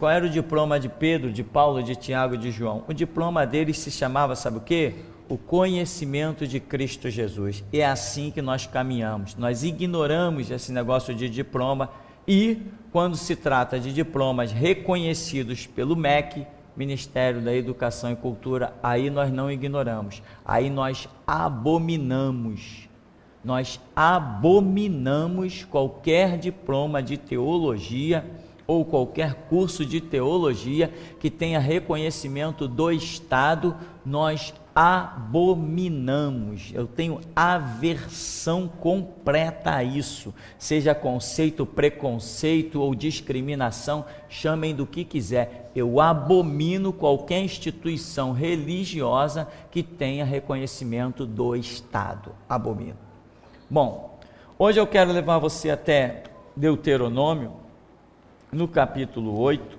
Qual era o diploma de Pedro, de Paulo, de Tiago e de João? O diploma deles se chamava, sabe o quê? O conhecimento de Cristo Jesus. É assim que nós caminhamos. Nós ignoramos esse negócio de diploma e, quando se trata de diplomas reconhecidos pelo MEC, Ministério da Educação e Cultura, aí nós não ignoramos. Aí nós abominamos. Nós abominamos qualquer diploma de teologia ou qualquer curso de teologia que tenha reconhecimento do Estado. Nós abominamos. Eu tenho aversão completa a isso, seja conceito, preconceito ou discriminação, chamem do que quiser. Eu abomino qualquer instituição religiosa que tenha reconhecimento do Estado. Abomino. Bom, hoje eu quero levar você até Deuteronômio, no capítulo 8,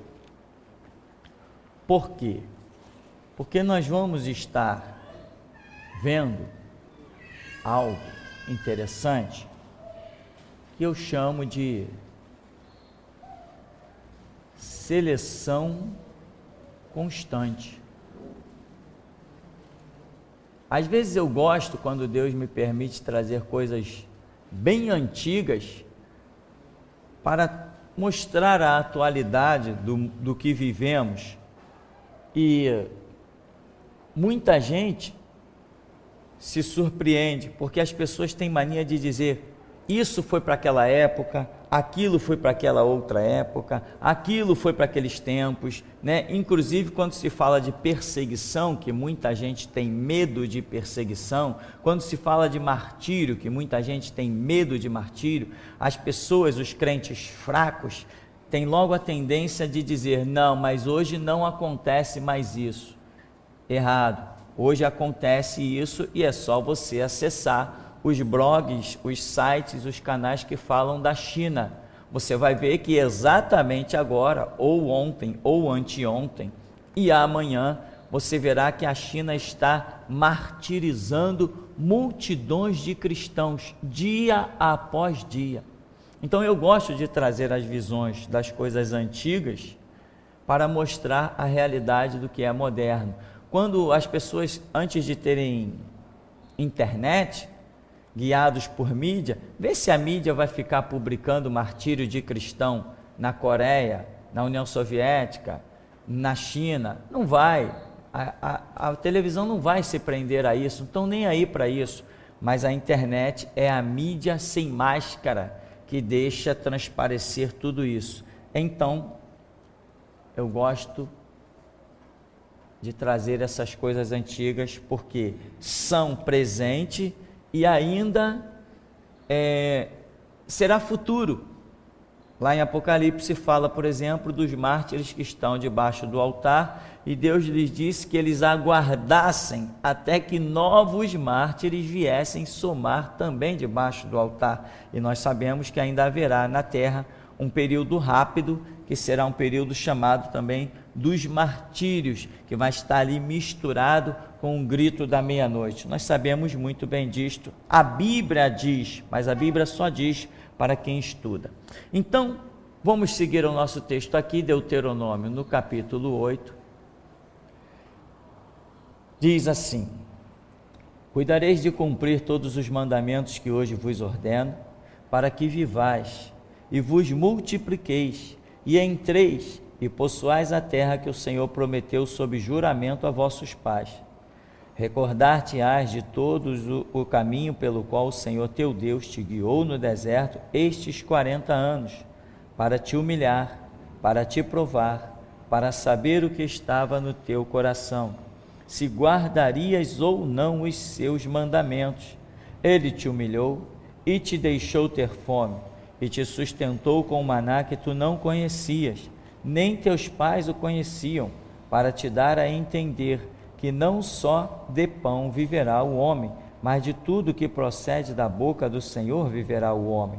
por quê? Porque nós vamos estar vendo algo interessante que eu chamo de seleção constante. Às vezes eu gosto quando Deus me permite trazer coisas bem antigas para mostrar a atualidade do que vivemos, e muita gente se surpreende, porque as pessoas têm mania de dizer, isso foi para aquela época, aquilo foi para aquela outra época, aquilo foi para aqueles tempos, né? Inclusive quando se fala de perseguição, que muita gente tem medo de perseguição, quando se fala de martírio, que muita gente tem medo de martírio, as pessoas, os crentes fracos, têm logo a tendência de dizer, não, mas hoje não acontece mais isso. Errado, hoje acontece isso e é só você acessar os blogs, os sites, os canais que falam da China. Você vai ver que exatamente agora, ou ontem, ou anteontem, e amanhã, você verá que a China está martirizando multidões de cristãos, dia após dia. Então eu gosto de trazer as visões das coisas antigas para mostrar a realidade do que é moderno. Quando as pessoas, antes de terem internet, guiados por mídia, vê se a mídia vai ficar publicando martírio de cristão na Coreia, na União Soviética, na China. Não vai. A televisão não vai se prender a isso, não estão nem aí para isso. Mas a internet é a mídia sem máscara que deixa transparecer tudo isso. Então, eu gosto de trazer essas coisas antigas porque são presente e ainda será futuro. Lá em Apocalipse fala, por exemplo, dos mártires que estão debaixo do altar, e Deus lhes disse que eles aguardassem até que novos mártires viessem somar também debaixo do altar. E nós sabemos que ainda haverá na terra um período rápido, que será um período chamado também dos martírios, que vai estar ali misturado com o grito da meia-noite. Nós sabemos muito bem disto. A Bíblia diz, mas a Bíblia só diz para quem estuda. Então, vamos seguir o nosso texto aqui, Deuteronômio, no capítulo 8. Diz assim: cuidareis de cumprir todos os mandamentos que hoje vos ordeno, para que vivais e vos multipliqueis, e entreis e possuais a terra que o Senhor prometeu sob juramento a vossos pais. Recordar-te-ás de todos o caminho pelo qual o Senhor teu Deus te guiou no deserto estes 40 anos, para te humilhar, para te provar, para saber o que estava no teu coração, se guardarias ou não os seus mandamentos. Ele te humilhou e te deixou ter fome, e te sustentou com maná que tu não conhecias, nem teus pais o conheciam, para te dar a entender que não só de pão viverá o homem, mas de tudo que procede da boca do Senhor viverá o homem.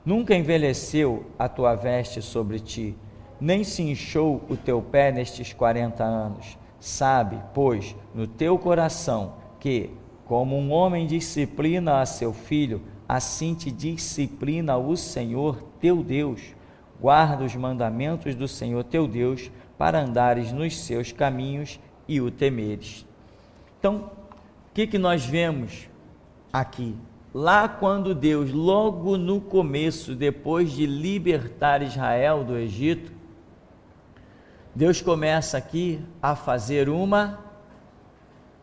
Nunca envelheceu a tua veste sobre ti, nem se inchou o teu pé nestes 40 anos. Sabe, pois, no teu coração que, como um homem disciplina a seu filho, assim te disciplina o Senhor teu Deus. guarda os mandamentos do Senhor teu Deus, para andares nos seus caminhos e o temeres. Então, o que nós vemos aqui? Lá quando Deus, logo no começo, depois de libertar Israel do Egito, Deus começa aqui a fazer uma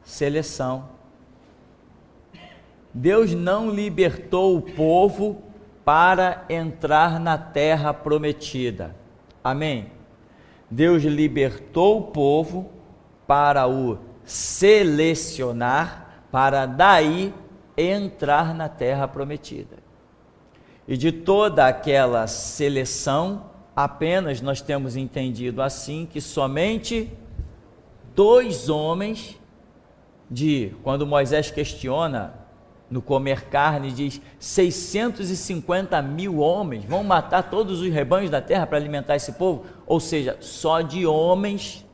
seleção. Deus não libertou o povo para entrar na terra prometida. Amém? Deus libertou o povo para o selecionar, para daí entrar na terra prometida. E de toda aquela seleção, apenas nós temos entendido assim que somente 2 homens, quando Moisés questiona no comer carne, diz 650 mil homens, vão matar todos os rebanhos da terra para alimentar esse povo, ou seja, só de homens,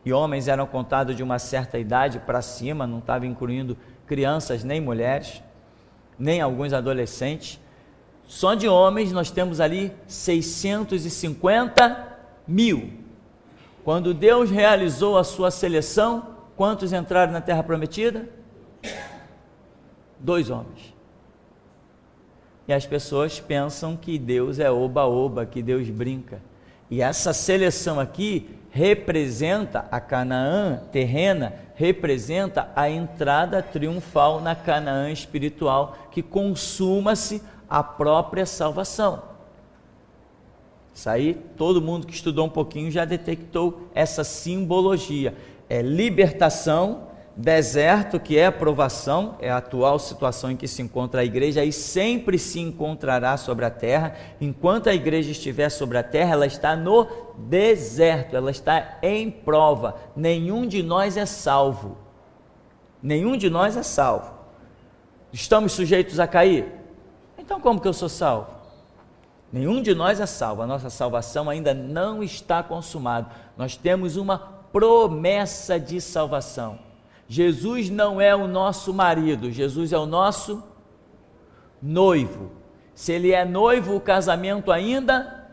e homens eram contados de uma certa idade para cima, não estava incluindo crianças nem mulheres, nem alguns adolescentes, só de homens nós temos ali 650 mil. Quando Deus realizou a sua seleção, quantos entraram na terra prometida? 2 homens. E as pessoas pensam que Deus é oba-oba, que Deus brinca. E essa seleção aqui representa a Canaã terrena, representa a entrada triunfal na Canaã espiritual, que consuma-se a própria salvação. Isso aí, todo mundo que estudou um pouquinho já detectou essa simbologia. É libertação, deserto, que é a provação, é a atual situação em que se encontra a igreja, e sempre se encontrará sobre a terra. Enquanto a igreja estiver sobre a terra, ela está no deserto, ela está em prova. Nenhum de nós é salvo. Nenhum de nós é salvo. Estamos sujeitos a cair? Então como que eu sou salvo? Nenhum de nós é salvo. A nossa salvação ainda não está consumada. Nós temos uma promessa de salvação. Jesus não é o nosso marido, Jesus é o nosso noivo. Se ele é noivo, o casamento ainda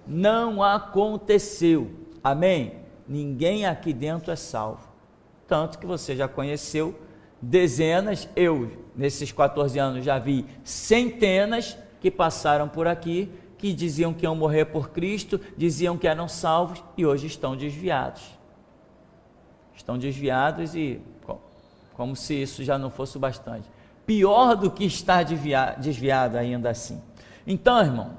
não aconteceu. Amém? Ninguém aqui dentro é salvo. Tanto que você já conheceu dezenas, eu nesses 14 anos já vi centenas que passaram por aqui, que diziam que iam morrer por Cristo, diziam que eram salvos e hoje estão desviados. Estão desviados e como se isso já não fosse o bastante. Pior do que estar desviado ainda assim. Então, irmão,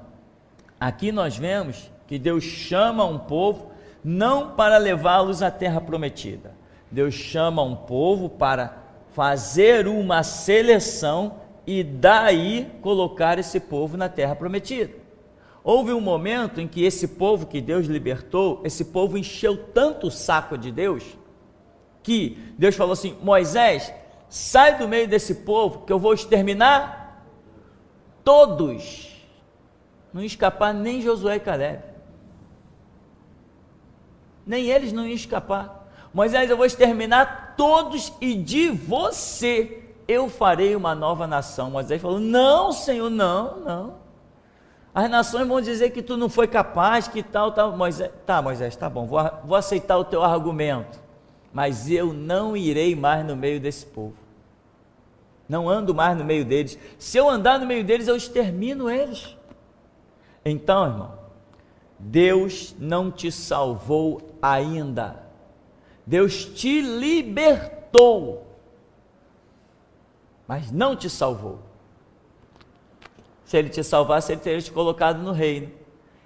aqui nós vemos que Deus chama um povo não para levá-los à terra prometida. Deus chama um povo para fazer uma seleção e daí colocar esse povo na terra prometida. Houve um momento em que esse povo que Deus libertou, esse povo encheu tanto o saco de Deus, que Deus falou assim: Moisés, sai do meio desse povo que eu vou exterminar todos. Não ia escapar nem Josué e Caleb. Nem eles não iam escapar. Moisés, eu vou exterminar todos e de você eu farei uma nova nação. Moisés falou: não, Senhor, não. As nações vão dizer que tu não foi capaz, que tal. Moisés, tá bom, vou aceitar o teu argumento. Mas eu não irei mais no meio desse povo. Não ando mais no meio deles. Se eu andar no meio deles, eu extermino eles. Então, irmão, Deus não te salvou ainda. Deus te libertou, mas não te salvou. Se Ele te salvasse, Ele teria te colocado no reino.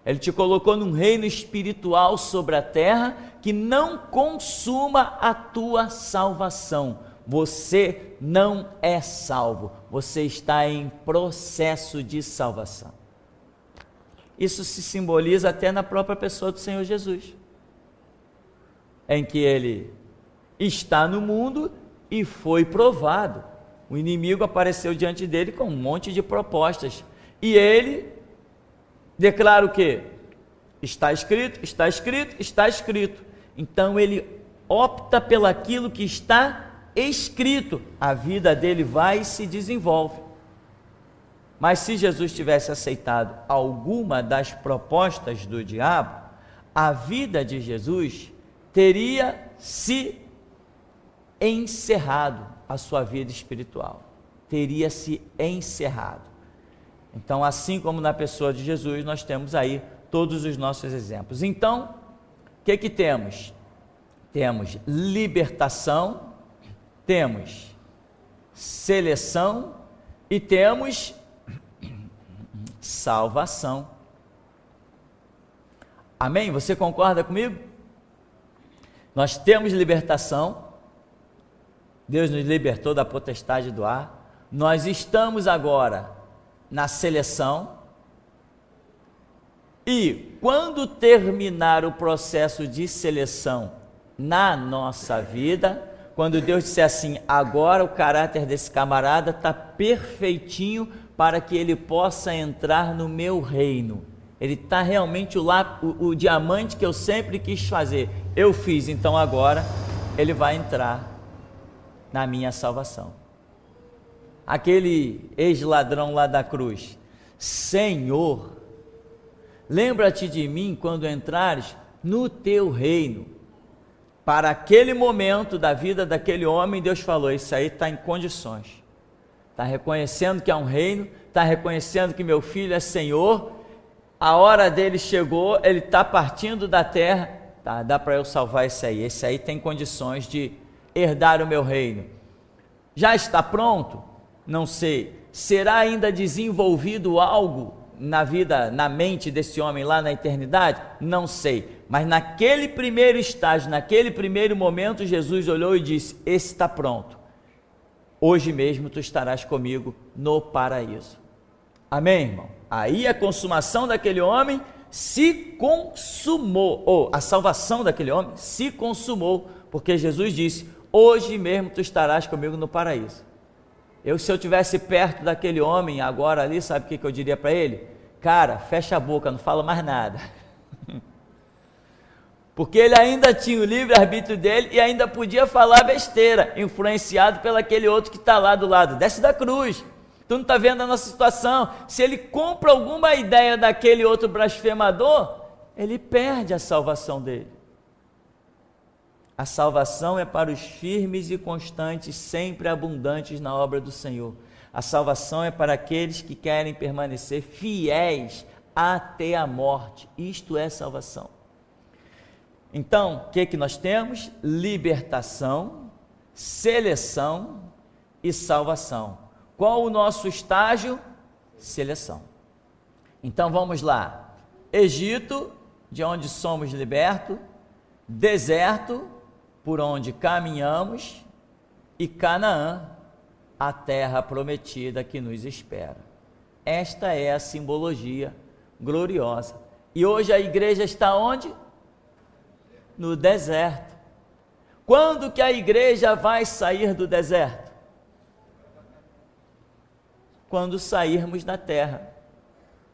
Ele te colocou num reino espiritual sobre a terra que não consuma a tua salvação. Você não é salvo, você está em processo de salvação. Isso se simboliza até na própria pessoa do Senhor Jesus, em que Ele está no mundo e foi provado. O inimigo apareceu diante dele com um monte de propostas, e ele declara o quê? Está escrito, está escrito, está escrito. Então ele opta pelaquilo que está escrito, a vida dele vai e se desenvolve. Mas se Jesus tivesse aceitado alguma das propostas do diabo, a vida de Jesus teria se encerrado, a sua vida espiritual teria se encerrado. Então, assim como na pessoa de Jesus, nós temos aí todos os nossos exemplos. Então, o que temos? Temos libertação, temos seleção e temos salvação. Amém? Você concorda comigo? Nós temos libertação, Deus nos libertou da potestade do ar, nós estamos agora na seleção, e quando terminar o processo de seleção na nossa vida, quando Deus disser assim, agora o caráter desse camarada está perfeitinho para que ele possa entrar no meu reino, ele está realmente o diamante que eu sempre quis fazer, eu fiz, então agora ele vai entrar na minha salvação. Aquele ex-ladrão lá da cruz, Senhor, lembra-te de mim quando entrares no teu reino. Para aquele momento da vida daquele homem, Deus falou, isso aí está em condições, está reconhecendo que é um reino, está reconhecendo que meu filho é Senhor, a hora dele chegou, ele está partindo da terra, tá, dá para eu salvar esse aí tem condições de herdar o meu reino. Já está pronto? Não sei. Será ainda desenvolvido algo na vida, na mente desse homem lá na eternidade? Não sei. Mas naquele primeiro estágio, naquele primeiro momento, Jesus olhou e disse, esse está pronto. Hoje mesmo tu estarás comigo no paraíso. Amém, irmão? Aí a consumação daquele homem se consumou, ou a salvação daquele homem se consumou, porque Jesus disse, hoje mesmo tu estarás comigo no paraíso. Se eu estivesse perto daquele homem agora ali, sabe o que eu diria para ele? Cara, fecha a boca, não fala mais nada. Porque ele ainda tinha o livre-arbítrio dele e ainda podia falar besteira, influenciado pelo aquele outro que está lá do lado. Desce da cruz, tu não está vendo a nossa situação. Se ele compra alguma ideia daquele outro blasfemador, ele perde a salvação dele. A salvação é para os firmes e constantes, sempre abundantes na obra do Senhor. A salvação é para aqueles que querem permanecer fiéis até a morte. Isto é salvação. Então, o que nós temos? Libertação, seleção e salvação. Qual o nosso estágio? Seleção. Então, vamos lá. Egito, de onde somos libertos, deserto, por onde caminhamos, e Canaã, a terra prometida que nos espera. Esta é a simbologia gloriosa. E hoje a igreja está onde? No deserto. Quando que a igreja vai sair do deserto? Quando sairmos da terra.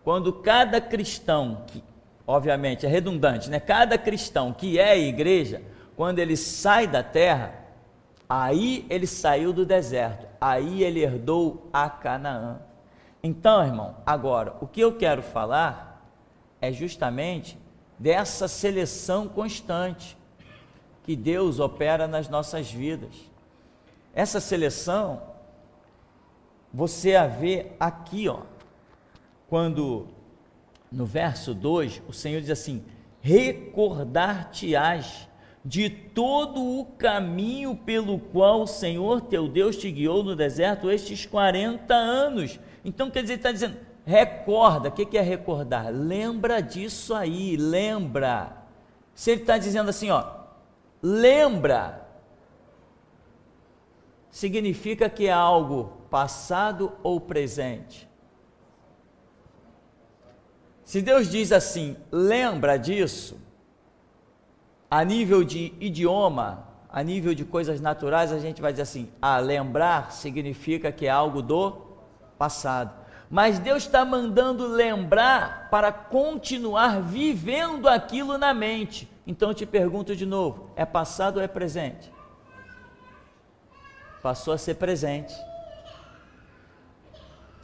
Quando cada cristão, que obviamente é redundante, né? Cada cristão que é igreja, quando ele sai da terra, aí ele saiu do deserto, aí ele herdou a Canaã. Então, irmão, agora, o que eu quero falar é justamente dessa seleção constante que Deus opera nas nossas vidas. Essa seleção, você a vê aqui, ó, quando no verso 2, o Senhor diz assim, recordar-te-ás de todo o caminho pelo qual o Senhor teu Deus te guiou no deserto estes 40 anos. Então, quer dizer, ele está dizendo, recorda. O que é recordar? Lembra disso aí, lembra. Se ele está dizendo assim, ó, lembra, significa que é algo passado ou presente. Se Deus diz assim, lembra disso, a nível de idioma, a nível de coisas naturais, a gente vai dizer assim, lembrar significa que é algo do passado. Mas Deus está mandando lembrar para continuar vivendo aquilo na mente. Então eu te pergunto de novo, é passado ou é presente? Passou a ser presente.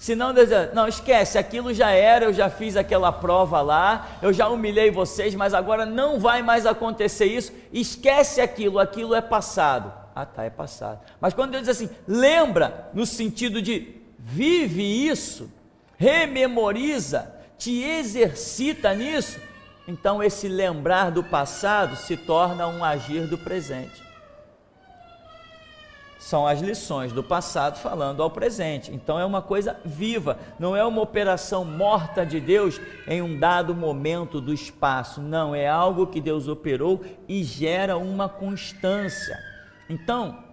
Senão Deus diz, não, esquece, aquilo já era, eu já fiz aquela prova lá, eu já humilhei vocês, mas agora não vai mais acontecer isso, esquece aquilo é passado. Ah tá, é passado. Mas quando Deus diz assim, lembra, no sentido de vive isso, rememoriza, te exercita nisso, então esse lembrar do passado se torna um agir do presente. São as lições do passado falando ao presente. Então é uma coisa viva, não é uma operação morta de Deus em um dado momento do espaço. Não, é algo que Deus operou e gera uma constância. Então,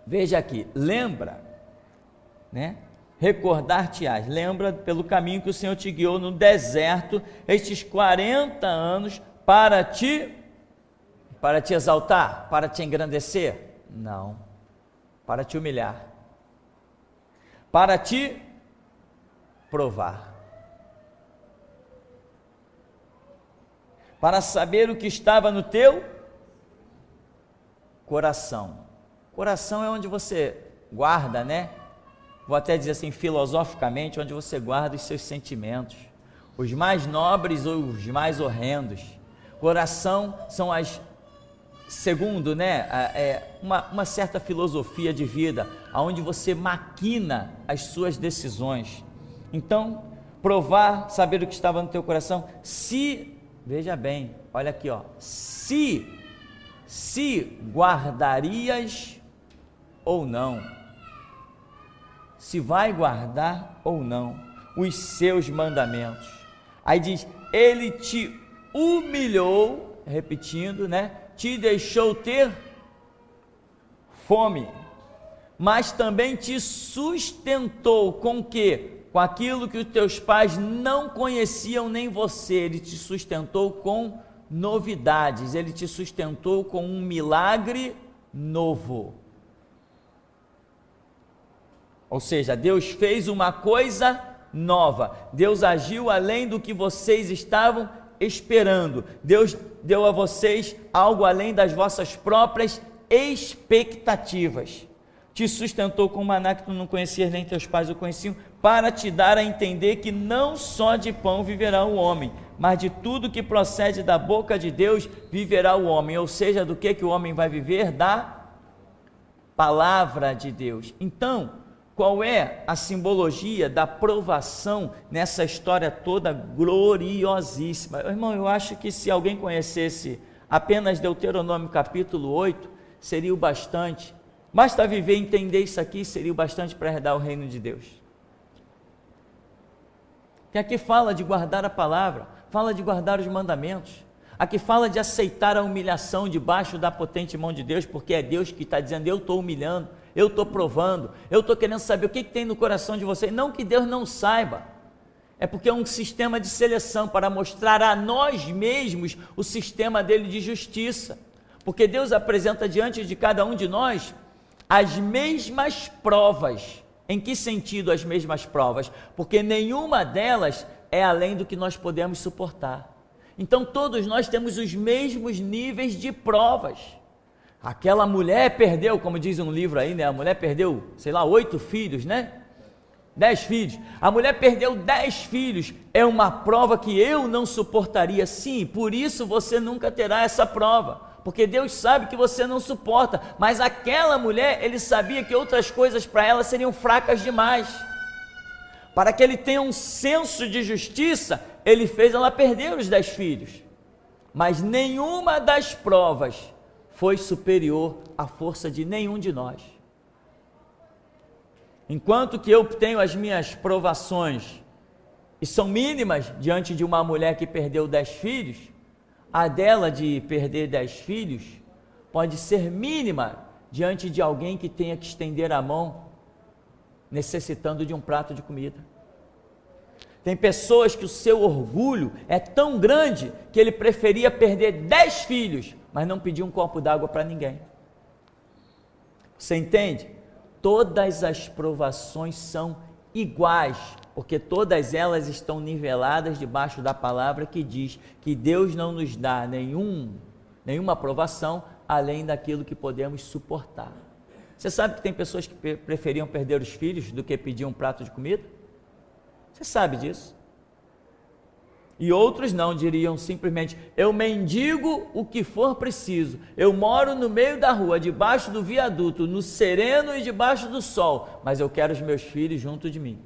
veja aqui, lembra, né? Recordar-te-ás, lembra pelo caminho que o Senhor te guiou no deserto, estes 40 anos, para te exaltar, para te engrandecer? Não. Para te humilhar, para te provar, para saber o que estava no teu coração. Coração é onde você guarda, né? Vou até dizer assim, filosoficamente, onde você guarda os seus sentimentos, os mais nobres ou os mais horrendos. Coração são as... Segundo, né, uma certa filosofia de vida, onde você maquina as suas decisões. Então, provar, saber o que estava no teu coração, veja bem, olha aqui, ó, se guardarias ou não, se vai guardar ou não, os seus mandamentos. Aí diz, ele te humilhou, repetindo, né, te deixou ter fome, mas também te sustentou com quê? Com aquilo que os teus pais não conheciam nem você. Ele te sustentou com novidades, ele te sustentou com um milagre novo. Ou seja, Deus fez uma coisa nova, Deus agiu além do que vocês estavam esperando, Deus deu a vocês algo além das vossas próprias expectativas, te sustentou com maná que tu não conhecias, nem teus pais o conheciam, para te dar a entender que não só de pão viverá o homem, mas de tudo que procede da boca de Deus viverá o homem. Ou seja, do que o homem vai viver? Da palavra de Deus. Então, qual é a simbologia da provação nessa história toda gloriosíssima? Irmão, eu acho que se alguém conhecesse apenas Deuteronômio capítulo 8, seria o bastante. Basta viver e entender isso aqui, seria o bastante para herdar o reino de Deus. Que aqui fala de guardar a palavra, fala de guardar os mandamentos. Aqui fala de aceitar a humilhação debaixo da potente mão de Deus, porque é Deus que está dizendo, eu estou humilhando, eu estou provando, eu estou querendo saber o que tem no coração de vocês. Não que Deus não saiba, é porque é um sistema de seleção para mostrar a nós mesmos o sistema dele de justiça, porque Deus apresenta diante de cada um de nós as mesmas provas. Em que sentido as mesmas provas? Porque nenhuma delas é além do que nós podemos suportar. Então todos nós temos os mesmos níveis de provas. Aquela mulher perdeu, como diz um livro aí, né? A mulher perdeu, 8 filhos, né? 10 filhos. A mulher perdeu 10 filhos. É uma prova que eu não suportaria. Sim, por isso você nunca terá essa prova. Porque Deus sabe que você não suporta. Mas aquela mulher, ele sabia que outras coisas para ela seriam fracas demais. Para que ele tenha um senso de justiça, ele fez ela perder os 10 filhos. Mas nenhuma das provas foi superior à força de nenhum de nós. Enquanto que eu tenho as minhas provações, e são mínimas diante de uma mulher que perdeu 10 filhos, a dela de perder 10 filhos pode ser mínima diante de alguém que tenha que estender a mão necessitando de um prato de comida. Tem pessoas que o seu orgulho é tão grande que ele preferia perder 10 filhos, mas não pedir um copo d'água para ninguém. Você entende? Todas as provações são iguais, porque todas elas estão niveladas debaixo da palavra que diz que Deus não nos dá nenhuma provação além daquilo que podemos suportar. Você sabe que tem pessoas que preferiam perder os filhos do que pedir um prato de comida? Você sabe disso. E outros não, diriam simplesmente: eu mendigo o que for preciso, eu moro no meio da rua, debaixo do viaduto, no sereno e debaixo do sol, mas eu quero os meus filhos junto de mim.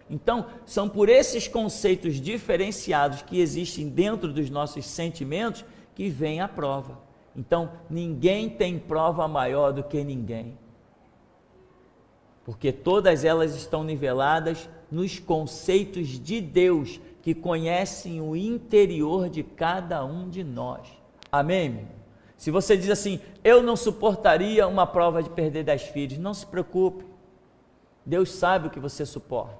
Então, são por esses conceitos diferenciados que existem dentro dos nossos sentimentos que vem a prova. Então, ninguém tem prova maior do que ninguém, porque todas elas estão niveladas nos conceitos de Deus, que conhecem o interior de cada um de nós. Amém, meu? Se você diz assim: eu não suportaria uma prova de perder 10 filhos, não se preocupe, Deus sabe o que você suporta,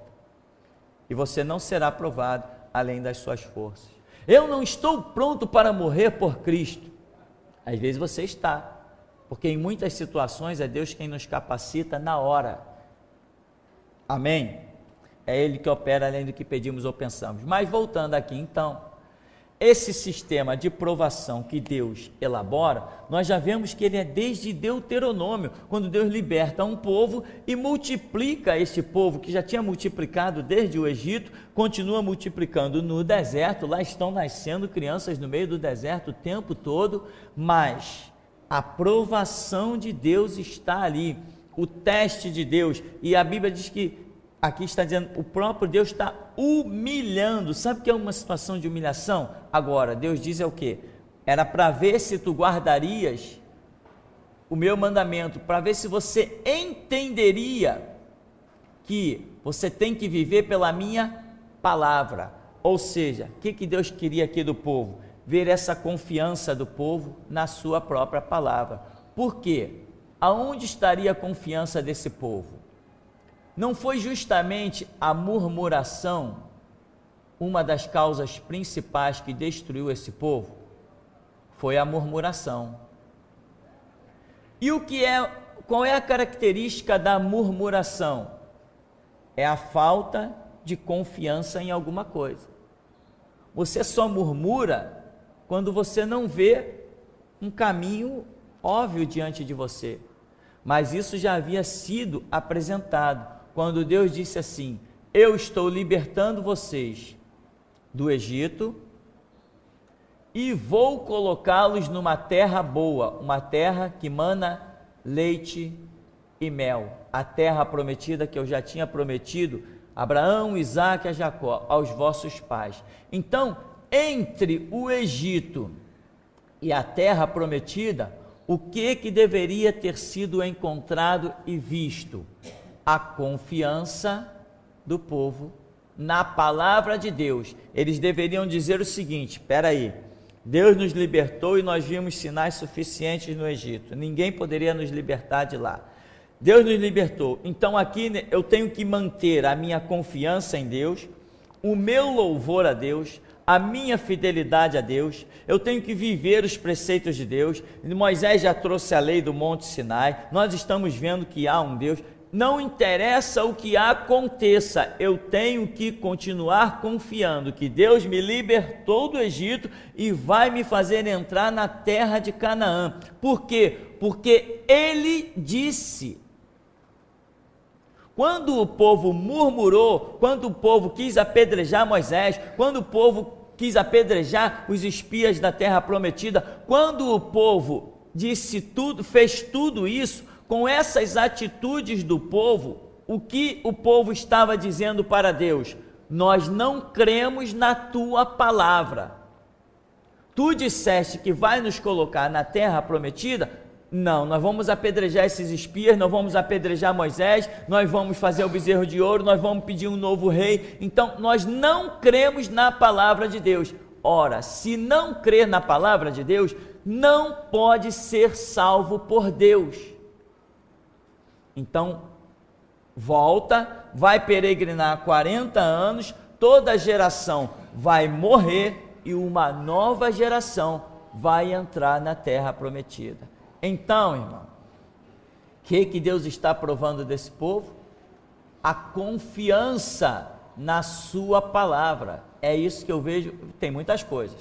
e você não será provado além das suas forças. Eu não estou pronto para morrer por Cristo. Às vezes você está, porque em muitas situações é Deus quem nos capacita na hora. Amém? É Ele que opera além do que pedimos ou pensamos. Mas voltando aqui então, esse sistema de provação que Deus elabora, nós já vemos que ele é desde Deuteronômio, quando Deus liberta um povo e multiplica este povo, que já tinha multiplicado desde o Egito, continua multiplicando no deserto. Lá estão nascendo crianças no meio do deserto o tempo todo, mas a provação de Deus está ali, o teste de Deus, e a Bíblia diz que aqui está dizendo, o próprio Deus está humilhando. Sabe o que é uma situação de humilhação? Agora, Deus diz é o quê? Era para ver se tu guardarias o meu mandamento, para ver se você entenderia que você tem que viver pela minha palavra. Ou seja, o que Deus queria aqui do povo? Ver essa confiança do povo na sua própria palavra. Por quê? Aonde estaria a confiança desse povo? Não foi justamente a murmuração uma das causas principais que destruiu esse povo? Foi a murmuração. E qual é a característica da murmuração? É a falta de confiança em alguma coisa. Você só murmura quando você não vê um caminho óbvio diante de você. Mas isso já havia sido apresentado. Quando Deus disse assim: eu estou libertando vocês do Egito e vou colocá-los numa terra boa, uma terra que mana leite e mel, a terra prometida que eu já tinha prometido a Abraão, Isaque e a Jacó, aos vossos pais. Então, entre o Egito e a terra prometida, o que deveria ter sido encontrado e visto? A confiança do povo na palavra de Deus. Eles deveriam dizer o seguinte: espera aí, Deus nos libertou e nós vimos sinais suficientes no Egito, ninguém poderia nos libertar de lá. Deus nos libertou, então aqui eu tenho que manter a minha confiança em Deus, o meu louvor a Deus, a minha fidelidade a Deus, eu tenho que viver os preceitos de Deus. Moisés já trouxe a lei do Monte Sinai, nós estamos vendo que há um Deus. Não interessa o que aconteça, eu tenho que continuar confiando que Deus me libertou do Egito e vai me fazer entrar na terra de Canaã. Por quê? Porque Ele disse. Quando o povo murmurou, quando o povo quis apedrejar Moisés, quando o povo quis apedrejar os espias da terra prometida, quando o povo fez tudo isso, com essas atitudes do povo, o que o povo estava dizendo para Deus? Nós não cremos na tua palavra. Tu disseste que vai nos colocar na terra prometida? Não, nós vamos apedrejar esses espias, nós vamos apedrejar Moisés, nós vamos fazer o bezerro de ouro, nós vamos pedir um novo rei. Então, nós não cremos na palavra de Deus. Ora, se não crer na palavra de Deus, não pode ser salvo por Deus. Então, volta, vai peregrinar 40 anos, toda geração vai morrer e uma nova geração vai entrar na terra prometida. Então, irmão, o que Deus está provando desse povo? A confiança na sua palavra. É isso que eu vejo, tem muitas coisas,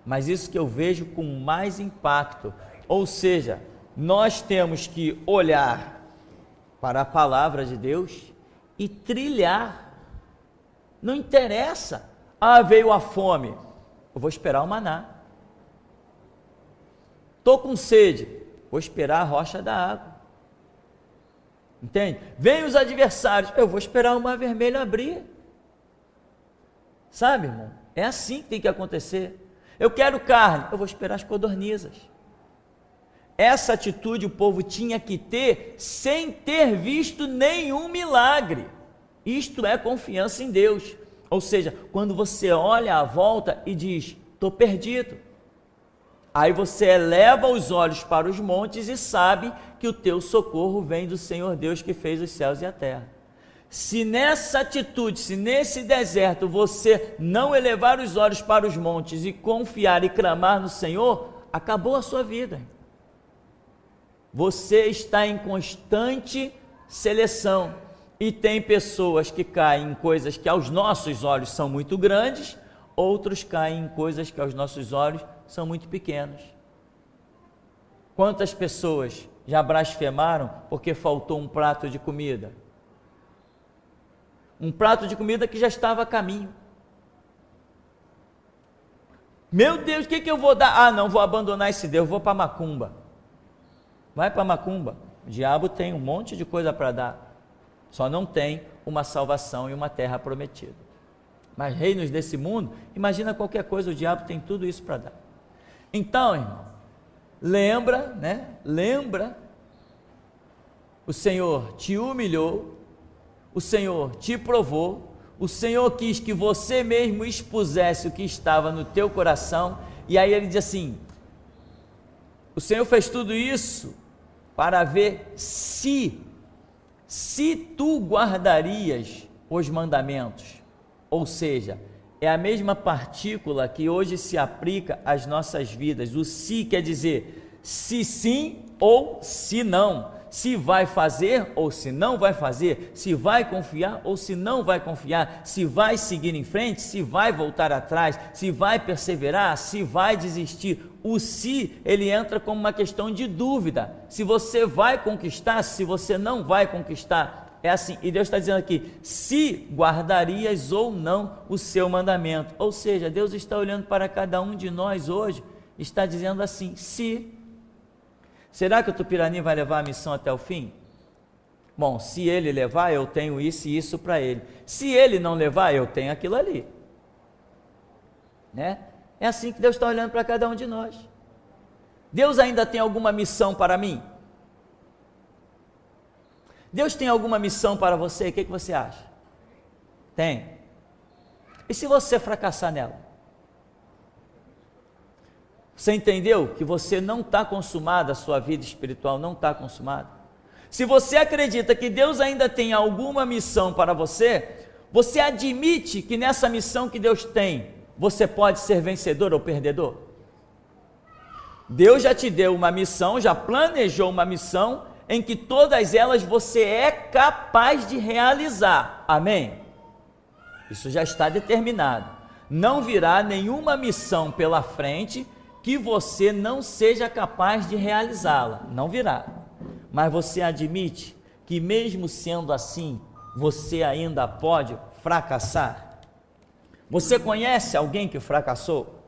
mas isso que eu vejo com mais impacto. Ou seja, nós temos que olhar para a palavra de Deus e trilhar Não interessa. Ah, veio a fome. Eu vou esperar o maná. Estou com sede. Vou esperar a rocha da água. Entende? Vem os adversários. Eu vou esperar o mar vermelho abrir. Sabe, irmão? É assim que tem que acontecer. Eu quero carne. Eu vou esperar as codornizas. Essa atitude o povo tinha que ter sem ter visto nenhum milagre. Isto é confiança em Deus. Ou seja, quando você olha à volta e diz, estou perdido. Aí você eleva os olhos para os montes e sabe que o teu socorro vem do Senhor Deus que fez os céus e a terra. Se nessa atitude, se nesse deserto você não elevar os olhos para os montes e confiar e clamar no Senhor, acabou a sua vida. Você está em constante seleção e tem pessoas que caem em coisas que aos nossos olhos são muito grandes, outros caem em coisas que aos nossos olhos são muito pequenos. Quantas pessoas já blasfemaram porque faltou um prato de comida? Um prato de comida que já estava a caminho. Meu Deus, o que eu vou dar? Ah, não, vou abandonar esse Deus, vou para Macumba. Vai para Macumba. O diabo tem um monte de coisa para dar. Só não tem uma salvação e uma terra prometida. Mas reinos desse mundo, imagina qualquer coisa, o diabo tem tudo isso para dar. Então, irmão, lembra, Lembra, o Senhor te humilhou, o Senhor te provou, o Senhor quis que você mesmo expusesse o que estava no teu coração, e aí ele diz assim, o Senhor fez tudo isso para ver se tu guardarias os mandamentos, ou seja, é a mesma partícula que hoje se aplica às nossas vidas. O se quer dizer se sim ou se não, se vai fazer ou se não vai fazer, se vai confiar ou se não vai confiar, se vai seguir em frente, se vai voltar atrás, se vai perseverar, se vai desistir. O se, ele entra como uma questão de dúvida, se você vai conquistar, se você não vai conquistar. É assim, e Deus está dizendo aqui, se guardarias ou não o seu mandamento, ou seja, Deus está olhando para cada um de nós hoje, está dizendo assim, se, será que o Tupirani vai levar a missão até o fim? Bom, se ele levar, eu tenho isso e isso para ele, se ele não levar, eu tenho aquilo ali, né? É assim que Deus está olhando para cada um de nós. Deus ainda tem alguma missão para mim? Deus tem alguma missão para você? O que você acha? Tem. E se você fracassar nela? Você entendeu que você não está consumado, a sua vida espiritual não está consumada? Se você acredita que Deus ainda tem alguma missão para você, você admite que nessa missão que Deus tem, você pode ser vencedor ou perdedor? Deus já te deu uma missão, já planejou uma missão, em que todas elas você é capaz de realizar, amém? Isso já está determinado, não virá nenhuma missão pela frente que você não seja capaz de realizá-la, não virá, mas você admite que mesmo sendo assim, você ainda pode fracassar? Você conhece alguém que fracassou?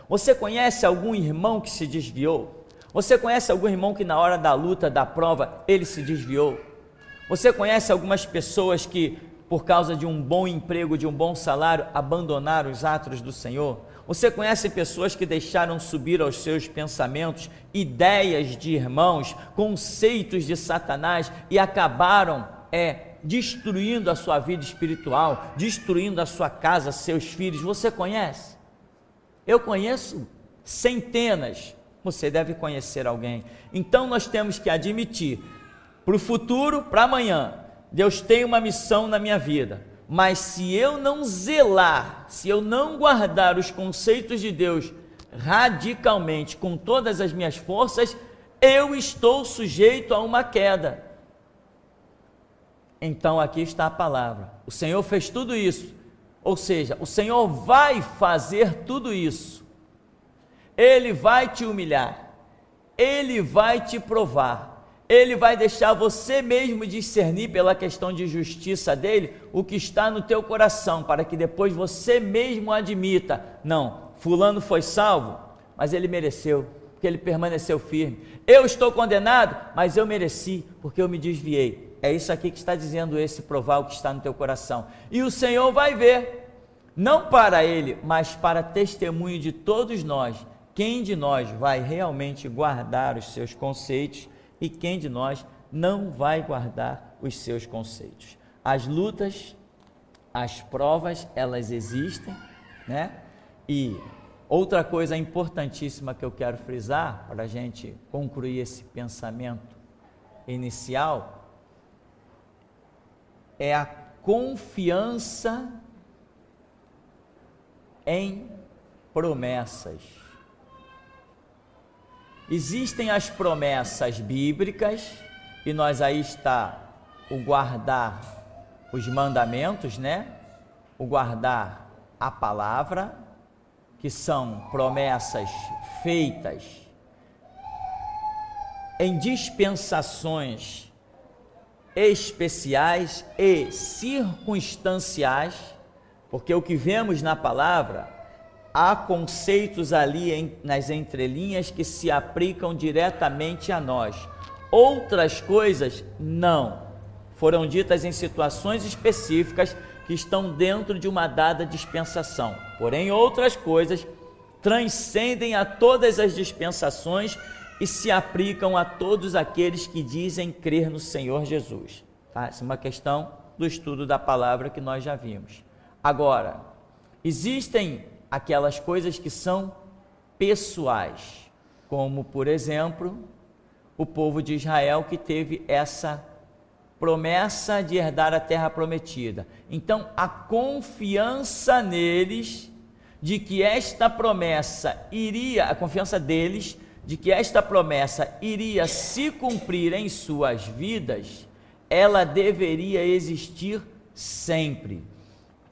Você conhece algum irmão que se desviou? Você conhece algum irmão que na hora da luta, da prova, ele se desviou? Você conhece algumas pessoas que, por causa de um bom emprego, de um bom salário, abandonaram os atos do Senhor? Você conhece pessoas que deixaram subir aos seus pensamentos ideias de irmãos, conceitos de Satanás e acabaram destruindo a sua vida espiritual, destruindo a sua casa, seus filhos? Você conhece? Eu conheço centenas. Você deve conhecer alguém. Então nós temos que admitir, para o futuro, para amanhã, Deus tem uma missão na minha vida, mas se eu não zelar, se eu não guardar os conceitos de Deus radicalmente, com todas as minhas forças, eu estou sujeito a uma queda. Então aqui está a palavra, o Senhor fez tudo isso, ou seja, o Senhor vai fazer tudo isso, Ele vai te humilhar, Ele vai te provar, Ele vai deixar você mesmo discernir pela questão de justiça dele o que está no teu coração, para que depois você mesmo admita, não, fulano foi salvo, mas ele mereceu, porque ele permaneceu firme. Eu estou condenado, mas eu mereci, porque eu me desviei. É isso aqui que está dizendo esse provar o que está no teu coração. E o Senhor vai ver, não para ele, mas para testemunho de todos nós, quem de nós vai realmente guardar os seus conceitos e quem de nós não vai guardar os seus conceitos. As lutas, as provas, elas existem, né? E outra coisa importantíssima que eu quero frisar, para a gente concluir esse pensamento inicial, é a confiança em promessas. Existem as promessas bíblicas, e nós aí está o guardar os mandamentos, né? O guardar a palavra, que são promessas feitas em dispensações especiais e circunstanciais, porque o que vemos na palavra, há conceitos ali nas entrelinhas que se aplicam diretamente a nós. Outras coisas não. Foram ditas em situações específicas que estão dentro de uma dada dispensação. Porém, outras coisas transcendem a todas as dispensações e se aplicam a todos aqueles que dizem crer no Senhor Jesus. Tá? Essa é uma questão do estudo da palavra que nós já vimos. Agora, existem aquelas coisas que são pessoais, como, por exemplo, o povo de Israel que teve essa promessa de herdar a terra prometida. Então, a confiança neles de que esta promessa iria, a confiança deles de que esta promessa iria se cumprir em suas vidas, ela deveria existir sempre.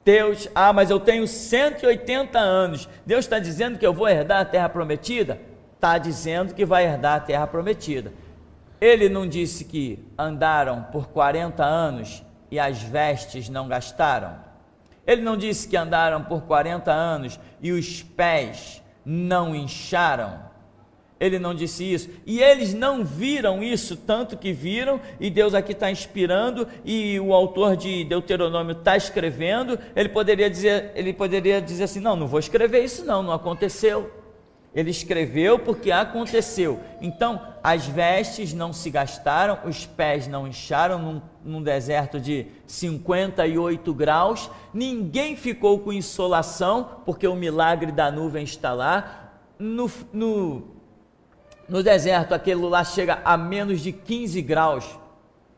Deus, mas eu tenho 180 anos, Deus está dizendo que eu vou herdar a terra prometida? Está dizendo que vai herdar a terra prometida. Ele não disse que andaram por 40 anos e as vestes não gastaram? Ele não disse que andaram por 40 anos e os pés não incharam? Ele não disse isso, e eles não viram isso, tanto que viram, e Deus aqui está inspirando, e o autor de Deuteronômio está escrevendo. Ele poderia dizer assim, não vou escrever isso não aconteceu. Ele escreveu porque aconteceu. Então, as vestes não se gastaram, os pés não incharam num deserto de 58 graus, ninguém ficou com insolação, porque o milagre da nuvem está lá. No deserto, aquilo lá chega a menos de 15 graus,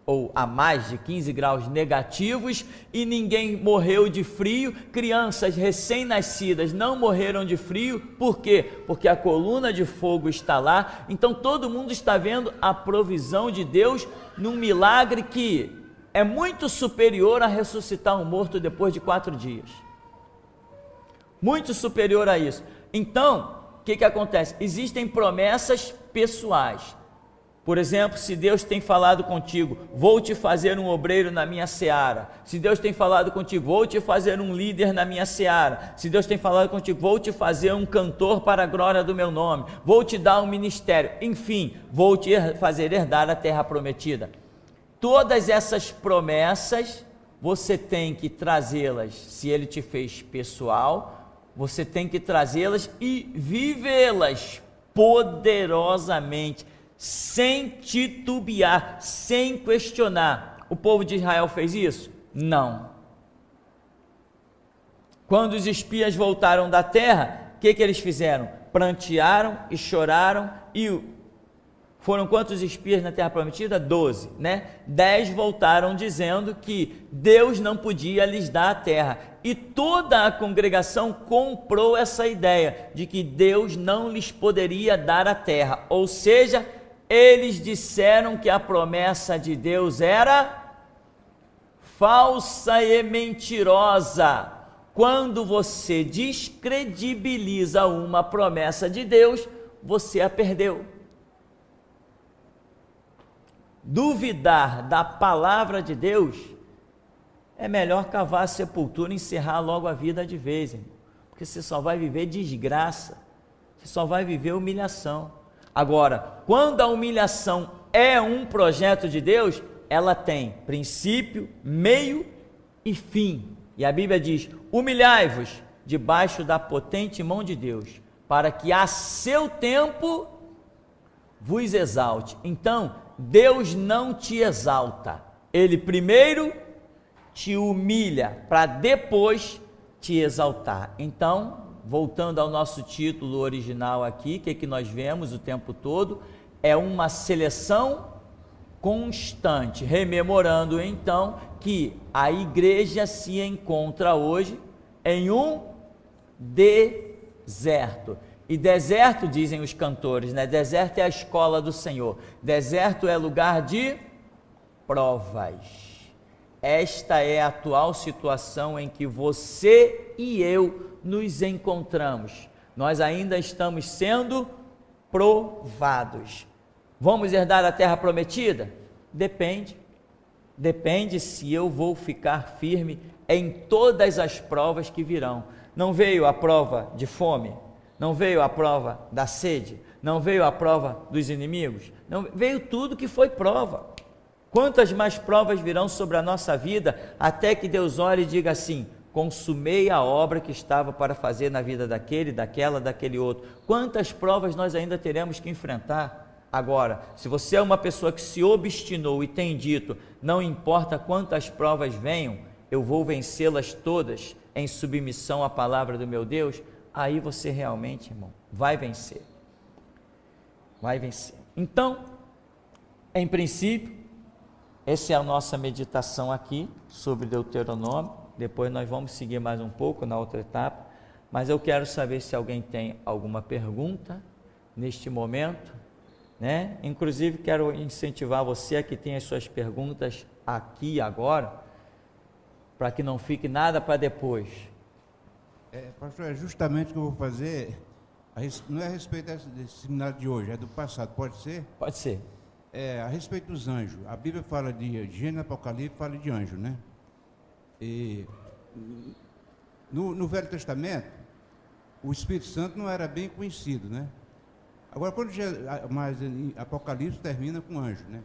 ou a mais de 15 graus negativos, e ninguém morreu de frio. Crianças recém-nascidas não morreram de frio. Por quê? Porque a coluna de fogo está lá. Então todo mundo está vendo a provisão de Deus num milagre que é muito superior a ressuscitar um morto depois de 4 dias. Muito superior a isso. Então, o que acontece? Existem promessas pessoais. Por exemplo, se Deus tem falado contigo, vou te fazer um obreiro na minha seara. Se Deus tem falado contigo, vou te fazer um líder na minha seara. Se Deus tem falado contigo, vou te fazer um cantor para a glória do meu nome. Vou te dar um ministério. Enfim, vou te fazer herdar a terra prometida. Todas essas promessas, você tem que trazê-las, se Ele te fez pessoal, você tem que trazê-las e vivê-las poderosamente, sem titubear, sem questionar. O povo de Israel fez isso? Não. Quando os espias voltaram da terra, o que eles fizeram? Prantearam e choraram. E foram quantos espias na terra prometida? 12, né? 10 voltaram dizendo que Deus não podia lhes dar a terra. E toda a congregação comprou essa ideia de que Deus não lhes poderia dar a terra. Ou seja, eles disseram que a promessa de Deus era falsa e mentirosa. Quando você descredibiliza uma promessa de Deus, você a perdeu. duvidar da palavra de Deus, é melhor cavar a sepultura e encerrar logo a vida de vez, irmão. Porque você só vai viver desgraça, você só vai viver humilhação. Agora, quando a humilhação é um projeto de Deus, ela tem princípio, meio e fim. E a Bíblia diz: humilhai-vos debaixo da potente mão de Deus, para que a seu tempo vos exalte. Então, Deus não te exalta, Ele primeiro te humilha, para depois te exaltar. Então, voltando ao nosso título original aqui, que nós vemos o tempo todo, é uma seleção constante, rememorando então que a igreja se encontra hoje em um deserto. E deserto, dizem os cantores, né? Deserto é a escola do Senhor, deserto é lugar de provas. Esta é a atual situação em que você e eu nos encontramos. Nós ainda estamos sendo provados. Vamos herdar a terra prometida? Depende se eu vou ficar firme em todas as provas que virão. Não veio a prova de fome, não veio a prova da sede, não veio a prova dos inimigos, não veio tudo que foi prova. Quantas mais provas virão sobre a nossa vida, até que Deus olhe e diga assim: consumei a obra que estava para fazer na vida daquele, daquele outro. Quantas provas nós ainda teremos que enfrentar? Agora, se você é uma pessoa que se obstinou e tem dito: não importa quantas provas venham, eu vou vencê-las todas em submissão à palavra do meu Deus, aí você realmente, irmão, vai vencer. Vai vencer. Então, em princípio, essa é a nossa meditação aqui sobre Deuteronômio. Depois nós vamos seguir mais um pouco na outra etapa, mas eu quero saber se alguém tem alguma pergunta neste momento, né? Inclusive quero incentivar você a que tenha as suas perguntas aqui agora, para que não fique nada para depois. Pastor, é justamente o que eu vou fazer, não é a respeito desse seminário de hoje, é do passado, pode ser? Pode ser. A respeito dos anjos, a Bíblia fala de Gênesis, Apocalipse, fala de anjo, né? E no Velho Testamento, o Espírito Santo não era bem conhecido, né? Agora, mas Apocalipse termina com anjo, né?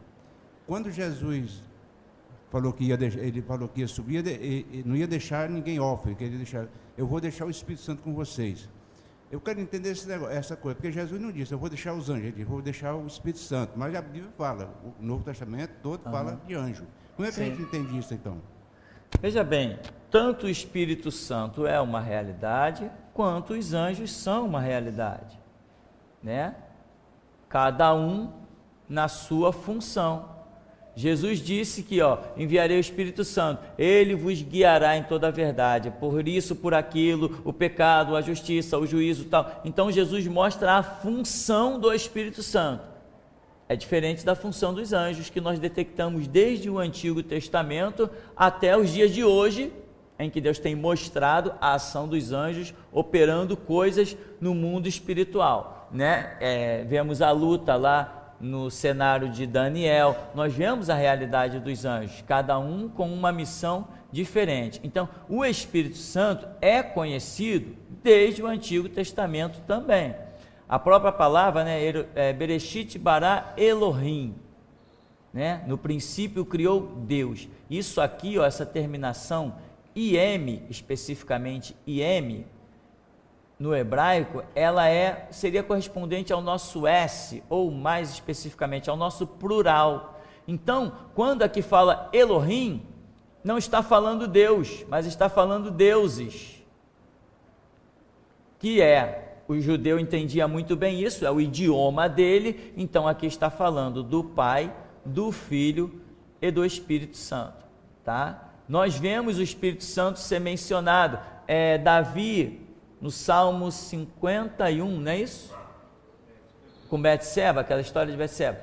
Quando Jesus falou que ele falou que ia subir, ele não ia deixar ninguém órfão, que ele ia deixar, eu vou deixar o Espírito Santo com vocês. Eu quero entender essa coisa, porque Jesus não disse: eu vou deixar os anjos, ele disse: eu vou deixar o Espírito Santo. Mas a Bíblia fala, o Novo Testamento todo fala de anjo. Como é que a gente entende isso, então? Veja bem, tanto o Espírito Santo é uma realidade, quanto os anjos são uma realidade, né? Cada um na sua função. Jesus disse que, enviarei o Espírito Santo, ele vos guiará em toda a verdade, por isso, por aquilo, o pecado, a justiça, o juízo, tal. Então Jesus mostra a função do Espírito Santo. É diferente da função dos anjos, que nós detectamos desde o Antigo Testamento até os dias de hoje, em que Deus tem mostrado a ação dos anjos operando coisas no mundo espiritual, né? Vemos a luta lá no cenário de Daniel, nós vemos a realidade dos anjos, cada um com uma missão diferente. Então, o Espírito Santo é conhecido desde o Antigo Testamento também. A própria palavra, né, Bereshit bara Elohim, né? No princípio criou Deus. Isso aqui, essa terminação IM, especificamente IM, no hebraico, ela seria correspondente ao nosso S, ou mais especificamente ao nosso plural. Então, quando aqui fala Elohim, não está falando Deus, mas está falando deuses, que o judeu entendia muito bem isso, é o idioma dele. Então aqui está falando do Pai, do Filho e do Espírito Santo, tá? Nós vemos o Espírito Santo ser mencionado, Davi, no Salmo 51, não é isso? Com Betseba, aquela história de Betseba.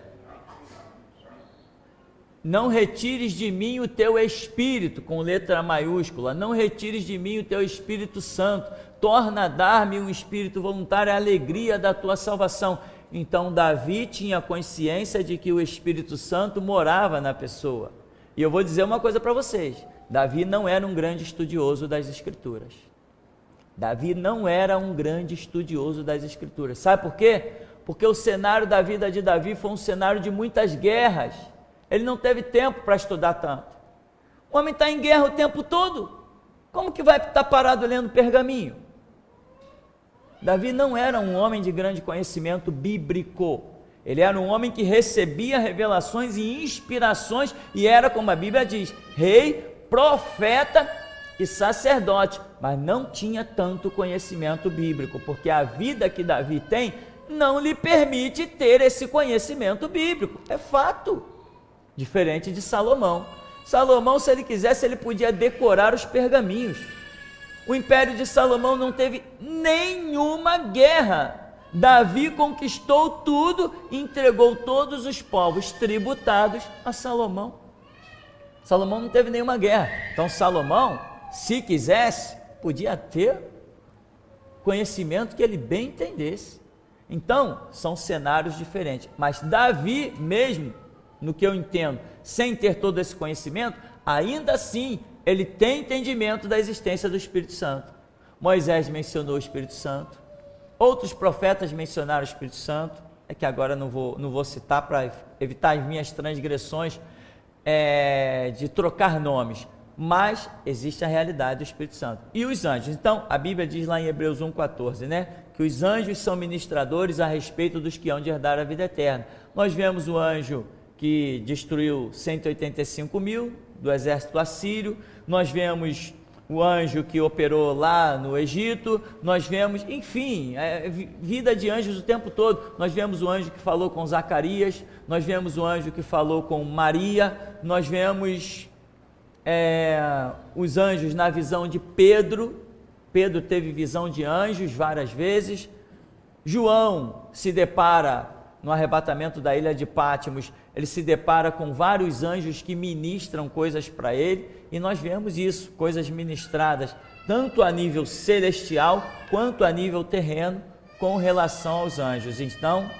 Não retires de mim o teu Espírito, com letra maiúscula, não retires de mim o teu Espírito Santo, torna a dar-me um Espírito voluntário, a alegria da tua salvação. Então Davi tinha consciência de que o Espírito Santo morava na pessoa. E eu vou dizer uma coisa para vocês: Davi não era um grande estudioso das Escrituras. Davi não era um grande estudioso das Escrituras. Sabe por quê? Porque o cenário da vida de Davi foi um cenário de muitas guerras. Ele não teve tempo para estudar tanto. O homem está em guerra o tempo todo. Como que vai estar parado lendo pergaminho? Davi não era um homem de grande conhecimento bíblico. Ele era um homem que recebia revelações e inspirações e era, como a Bíblia diz, rei, profeta e sacerdote, mas não tinha tanto conhecimento bíblico, porque a vida que Davi tem não lhe permite ter esse conhecimento bíblico. É fato. Diferente de Salomão. Salomão, se ele quisesse, ele podia decorar os pergaminhos. O império de Salomão não teve nenhuma guerra. Davi conquistou tudo e entregou todos os povos tributados a Salomão. Salomão não teve nenhuma guerra. Então Salomão, se quisesse, podia ter conhecimento que ele bem entendesse. Então, são cenários diferentes. Mas Davi mesmo, no que eu entendo, sem ter todo esse conhecimento, ainda assim, ele tem entendimento da existência do Espírito Santo. Moisés mencionou o Espírito Santo, outros profetas mencionaram o Espírito Santo, é que agora não vou citar para evitar as minhas transgressões de trocar nomes, mas existe a realidade do Espírito Santo. E os anjos? Então, a Bíblia diz lá em Hebreus 1,14, né? Que os anjos são ministradores a respeito dos que hão de herdar a vida eterna. Nós vemos o anjo que destruiu 185 mil do exército assírio, nós vemos o anjo que operou lá no Egito, nós vemos, enfim, vida de anjos o tempo todo. Nós vemos o anjo que falou com Zacarias, nós vemos o anjo que falou com Maria, nós vemos os anjos na visão de Pedro. Pedro teve visão de anjos várias vezes. João se depara no arrebatamento da ilha de Pátimos, ele se depara com vários anjos que ministram coisas para ele, e nós vemos isso, coisas ministradas, tanto a nível celestial, quanto a nível terreno, com relação aos anjos. Então,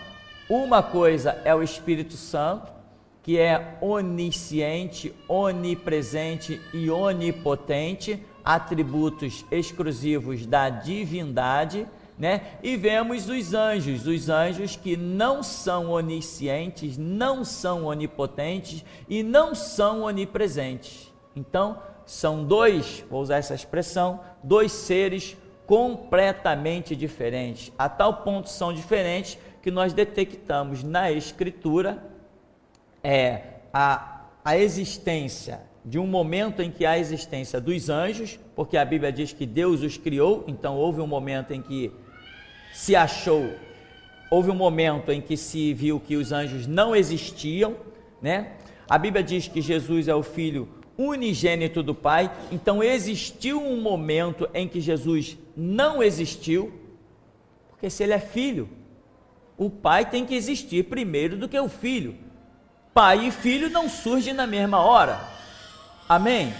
uma coisa é o Espírito Santo, que é onisciente, onipresente e onipotente, atributos exclusivos da divindade, né? E vemos os anjos que não são oniscientes, não são onipotentes e não são onipresentes. Então, são dois, vou usar essa expressão, dois seres completamente diferentes. A tal ponto são diferentes que nós detectamos na Escritura a existência de um momento em que há a existência dos anjos, porque a Bíblia diz que Deus os criou, então houve um momento em que se achou, houve um momento em que se viu que os anjos não existiam, né? A Bíblia diz que Jesus é o Filho unigênito do Pai, então existiu um momento em que Jesus não existiu, porque se ele é Filho, o Pai tem que existir primeiro do que o Filho. Pai e Filho não surgem na mesma hora, amém?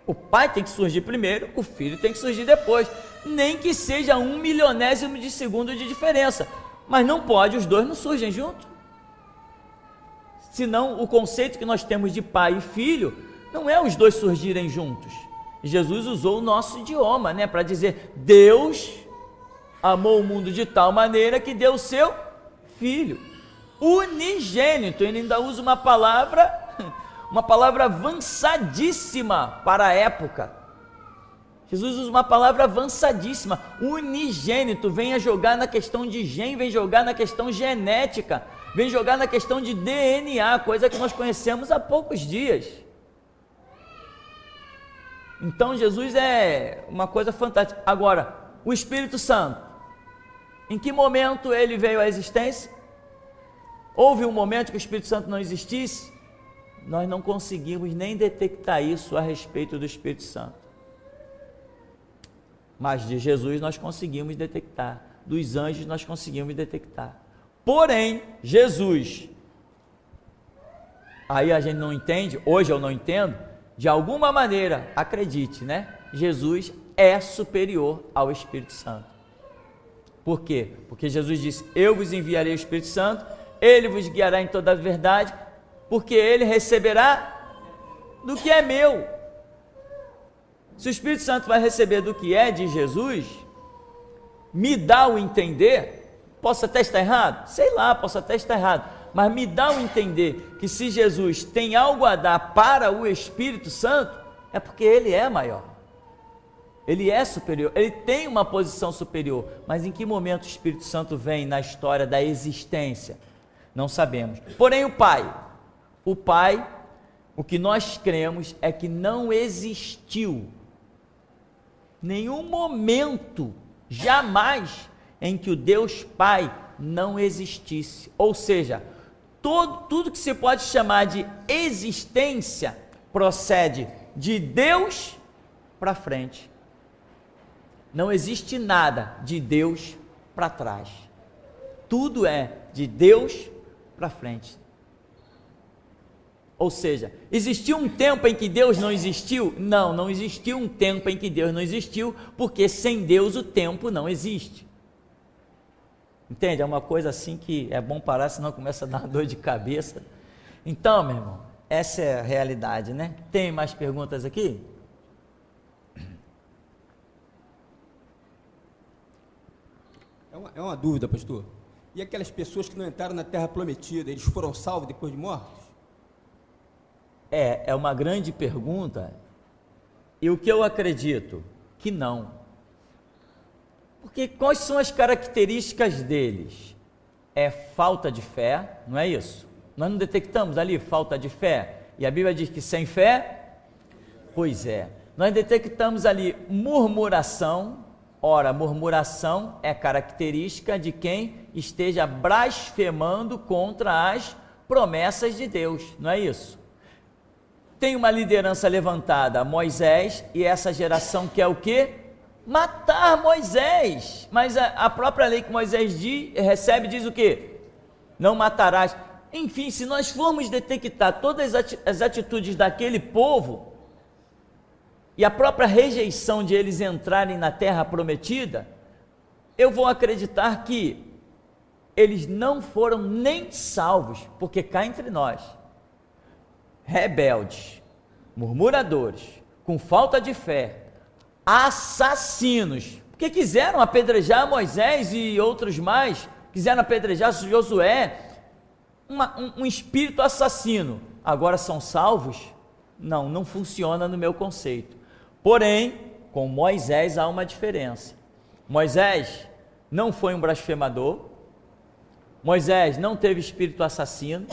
O Pai tem que surgir primeiro, o Filho tem que surgir depois, nem que seja 1 milionésimo de segundo de diferença, mas não pode, os dois não surgem juntos. Senão o conceito que nós temos de pai e filho não é os dois surgirem juntos. Jesus usou o nosso idioma, né, para dizer: Deus amou o mundo de tal maneira que deu o seu filho unigênito. Ele ainda usa uma palavra avançadíssima para a época. Jesus usa uma palavra avançadíssima, unigênito. Vem a jogar na questão de gene, vem jogar na questão genética, vem jogar na questão de DNA, coisa que nós conhecemos há poucos dias. Então Jesus é uma coisa fantástica. Agora, o Espírito Santo, em que momento ele veio à existência? Houve um momento que o Espírito Santo não existisse? Nós não conseguimos nem detectar isso a respeito do Espírito Santo. Mas de Jesus nós conseguimos detectar, dos anjos nós conseguimos detectar. Porém, Jesus, aí a gente não entende, hoje eu não entendo, de alguma maneira, acredite, né? Jesus é superior ao Espírito Santo. Por quê? Porque Jesus disse: eu vos enviarei o Espírito Santo, ele vos guiará em toda a verdade, porque ele receberá do que é meu. Se o Espírito Santo vai receber do que é de Jesus, me dá o entender, posso até estar errado, sei lá, posso até estar errado, mas me dá o entender que se Jesus tem algo a dar para o Espírito Santo, é porque ele é maior, ele é superior, ele tem uma posição superior. Mas em que momento o Espírito Santo vem na história da existência? Não sabemos. Porém, o Pai, o que nós cremos é que não existiu nenhum momento, jamais, em que o Deus Pai não existisse. Ou seja, tudo que se pode chamar de existência procede de Deus para frente. Não existe nada de Deus para trás. Tudo é de Deus para frente. Ou seja, existiu um tempo em que Deus não existiu? Não, não existiu um tempo em que Deus não existiu, porque sem Deus o tempo não existe. Entende? É uma coisa assim que é bom parar, senão começa a dar uma dor de cabeça. Então, meu irmão, essa é a realidade, né? Tem mais perguntas aqui? É uma dúvida, pastor. E aquelas pessoas que não entraram na Terra Prometida, eles foram salvos depois de mortos? É uma grande pergunta, e o que eu acredito? Que não. Porque quais são as características deles? É falta de fé, não é isso? Nós não detectamos ali falta de fé, e a Bíblia diz que sem fé, pois é. Nós detectamos ali murmuração. Ora, murmuração é característica de quem esteja blasfemando contra as promessas de Deus, não é isso? Tem uma liderança levantada, Moisés, e essa geração quer o quê? Matar Moisés. Mas a própria lei que Moisés recebe diz o quê? Não matarás. Enfim, se nós formos detectar todas as atitudes daquele povo e a própria rejeição de eles entrarem na terra prometida, eu vou acreditar que eles não foram nem salvos, porque cá entre nós, rebeldes, murmuradores, com falta de fé, assassinos, porque quiseram apedrejar Moisés e outros mais, quiseram apedrejar Josué, um espírito assassino, agora são salvos? Não, não funciona no meu conceito. Porém, com Moisés há uma diferença. Moisés não foi um blasfemador, Moisés não teve espírito assassino.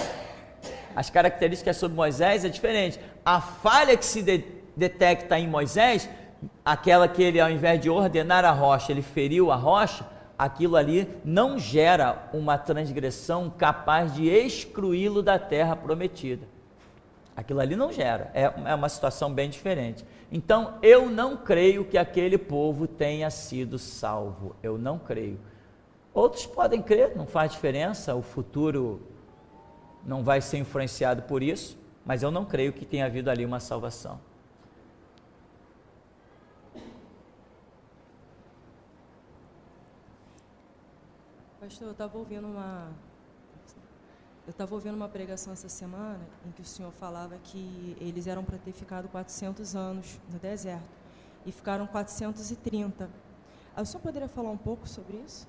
As características sobre Moisés é diferente. A falha que se detecta em Moisés, aquela que ele, ao invés de ordenar a rocha, ele feriu a rocha, aquilo ali não gera uma transgressão capaz de excluí-lo da terra prometida. Aquilo ali não gera, é uma situação bem diferente. Então, eu não creio que aquele povo tenha sido salvo, eu não creio. Outros podem crer, não faz diferença, o futuro não vai ser influenciado por isso, mas eu não creio que tenha havido ali uma salvação. Pastor, eu estava ouvindo uma pregação essa semana em que o senhor falava que eles eram para ter ficado 400 anos no deserto e ficaram 430. O senhor poderia falar um pouco sobre isso?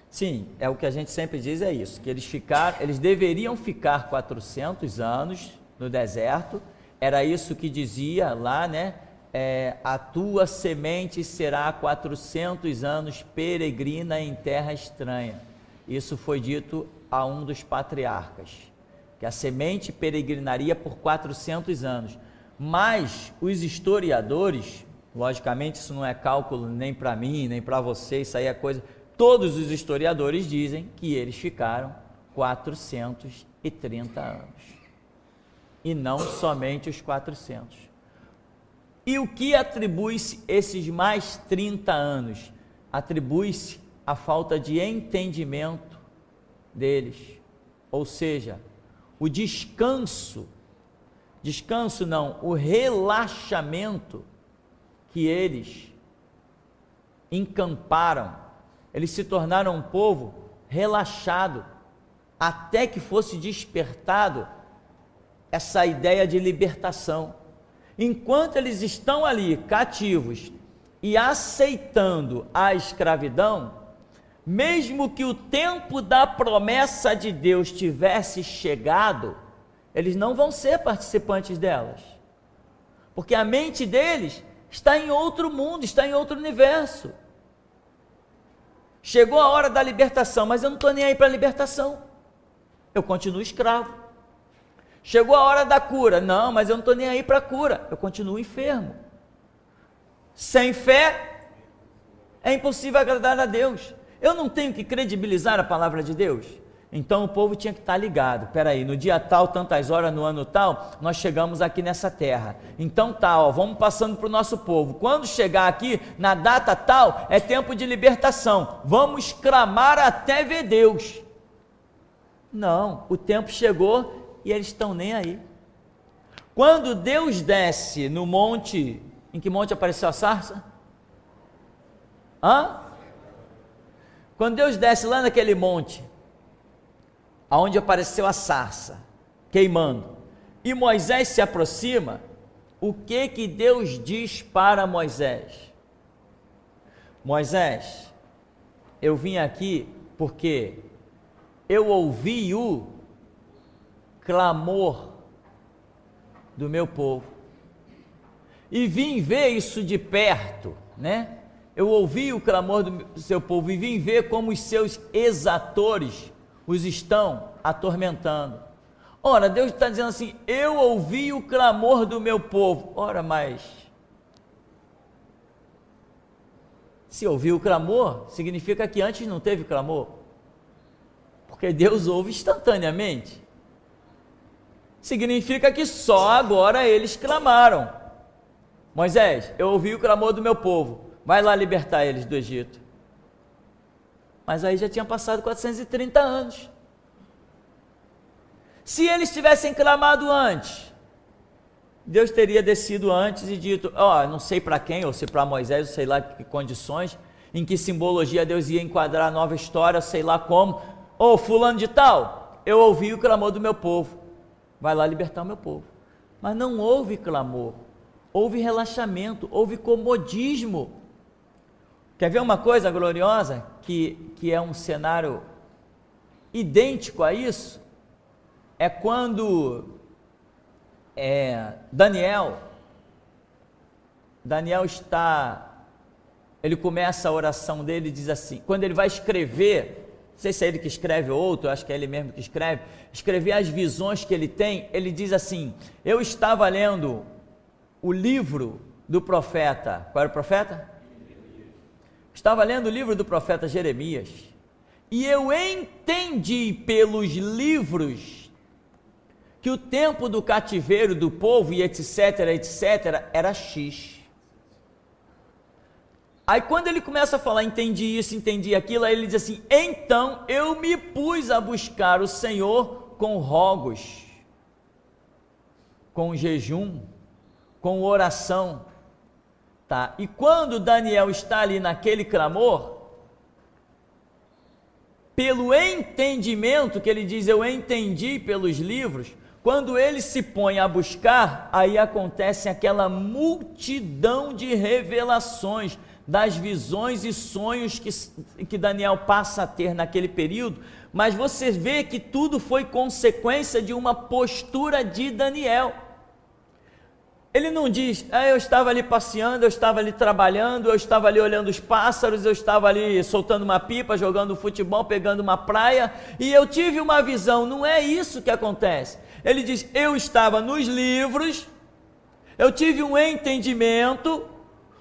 Sim, é o que a gente sempre diz, é isso, que eles deveriam ficar 400 anos no deserto, era isso que dizia lá, né? A tua semente será 400 anos peregrina em terra estranha. Isso foi dito a um dos patriarcas, que a semente peregrinaria por 400 anos. Mas os historiadores, logicamente isso não é cálculo nem para mim, nem para você, isso aí é coisa... Todos os historiadores dizem que eles ficaram 430 anos. E não somente os 400. E o que atribui-se esses mais 30 anos? Atribui-se a falta de entendimento deles. Ou seja, o descanso não, o relaxamento que eles encamparam Eles se tornaram um povo relaxado, até que fosse despertado essa ideia de libertação. Enquanto eles estão ali cativos e aceitando a escravidão, mesmo que o tempo da promessa de Deus tivesse chegado, eles não vão ser participantes delas, porque a mente deles está em outro mundo, está em outro universo. Chegou a hora da libertação, mas eu não estou nem aí para a libertação, eu continuo escravo. Chegou a hora da cura, não, mas eu não estou nem aí para a cura, eu continuo enfermo. Sem fé é impossível agradar a Deus. Eu não tenho que credibilizar a palavra de Deus? Então o povo tinha que estar ligado. Peraí, no dia tal, tantas horas, no ano tal, nós chegamos aqui nessa terra. Então tal, vamos passando para o nosso povo. Quando chegar aqui, na data tal, é tempo de libertação. Vamos clamar até ver Deus. Não, o tempo chegou e eles estão nem aí. Quando Deus desce no monte, em que monte apareceu a sarça? Quando Deus desce lá naquele monte, aonde apareceu a sarça, queimando, e Moisés se aproxima, o que Deus diz para Moisés? Moisés, eu vim aqui porque eu ouvi o clamor do meu povo, e vim ver isso de perto, né? Eu ouvi o clamor do seu povo e vim ver como os seus exatores os estão atormentando. Ora, Deus está dizendo assim, eu ouvi o clamor do meu povo. Ora, mas se ouviu o clamor, significa que antes não teve clamor, porque Deus ouve instantaneamente. Significa que só agora eles clamaram. Moisés, eu ouvi o clamor do meu povo, vai lá libertar eles do Egito. Mas aí já tinha passado 430 anos. Se eles tivessem clamado antes, Deus teria descido antes e dito, não sei para quem, ou se para Moisés, ou sei lá que condições, em que simbologia Deus ia enquadrar a nova história, sei lá como, fulano de tal, eu ouvi o clamor do meu povo, vai lá libertar o meu povo. Mas não houve clamor, houve relaxamento, houve comodismo. Quer ver uma coisa gloriosa, que é um cenário idêntico a isso? É quando Daniel ele começa a oração dele e diz assim, quando ele vai escrever, não sei se é ele que escreve ou outro, acho que é ele mesmo que escrever as visões que ele tem, ele diz assim, eu estava lendo o livro do profeta, qual era o profeta? Estava lendo o livro do profeta Jeremias, e eu entendi pelos livros que o tempo do cativeiro do povo e etc, era X. Aí quando ele começa a falar, entendi isso, entendi aquilo, aí ele diz assim, então eu me pus a buscar o Senhor com rogos, com jejum, com oração. Tá. E quando Daniel está ali naquele clamor, pelo entendimento que ele diz, eu entendi pelos livros, quando ele se põe a buscar, aí acontece aquela multidão de revelações, das visões e sonhos que Daniel passa a ter naquele período, mas você vê que tudo foi consequência de uma postura de Daniel. Ele não diz, eu estava ali passeando, eu estava ali trabalhando, eu estava ali olhando os pássaros, eu estava ali soltando uma pipa, jogando futebol, pegando uma praia, e eu tive uma visão. Não é isso que acontece. Ele diz, eu estava nos livros, eu tive um entendimento,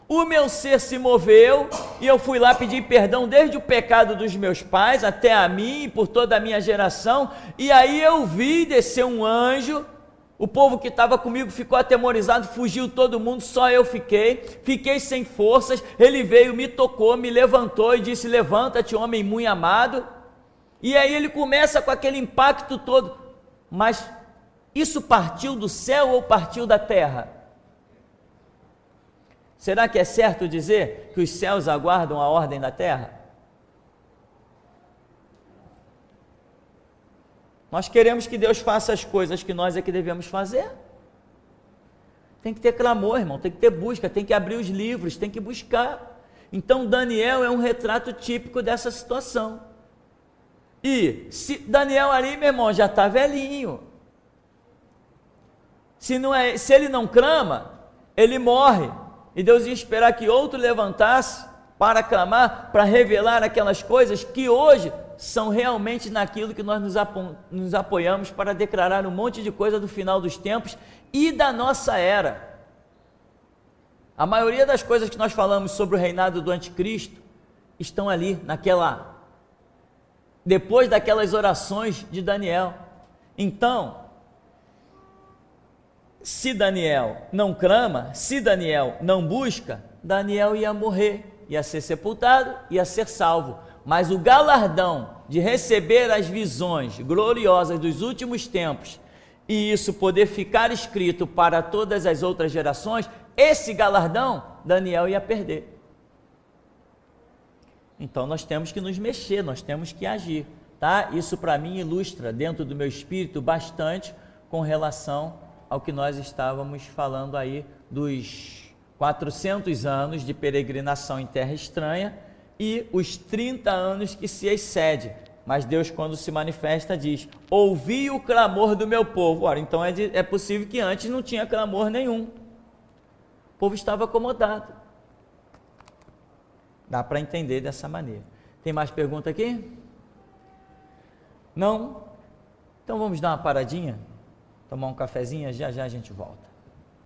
o meu ser se moveu, e eu fui lá pedir perdão desde o pecado dos meus pais, até a mim, e por toda a minha geração, e aí eu vi descer um anjo. O povo que estava comigo ficou atemorizado, fugiu todo mundo, só eu fiquei sem forças, ele veio, me tocou, me levantou e disse, levanta-te, homem muito amado, e aí ele começa com aquele impacto todo, mas isso partiu do céu ou partiu da terra? Será que é certo dizer que os céus aguardam a ordem da terra? Nós queremos que Deus faça as coisas que nós é que devemos fazer. Tem que ter clamor, irmão, tem que ter busca, tem que abrir os livros, tem que buscar. Então Daniel é um retrato típico dessa situação. E se Daniel ali, meu irmão, já está velhinho. Se ele não clama, ele morre. E Deus ia esperar que outro levantasse para clamar, para revelar aquelas coisas que hoje são realmente naquilo que nós nos apoiamos para declarar um monte de coisa do final dos tempos e da nossa era. A maioria das coisas que nós falamos sobre o reinado do anticristo estão ali, depois daquelas orações de Daniel. Então, se Daniel não clama, se Daniel não busca, Daniel ia morrer, ia ser sepultado, ia ser salvo. Mas o galardão de receber as visões gloriosas dos últimos tempos e isso poder ficar escrito para todas as outras gerações, esse galardão Daniel ia perder. Então nós temos que nos mexer, nós temos que agir, tá? Isso para mim ilustra dentro do meu espírito bastante com relação ao que nós estávamos falando aí dos 400 anos de peregrinação em terra estranha e os 30 anos que se excede. Mas Deus, quando se manifesta, diz: ouvi o clamor do meu povo. Ora, então é possível que antes não tinha clamor nenhum. O povo estava acomodado. Dá para entender dessa maneira. Tem mais pergunta aqui? Não? Então vamos dar uma paradinha, tomar um cafezinho, já já a gente volta.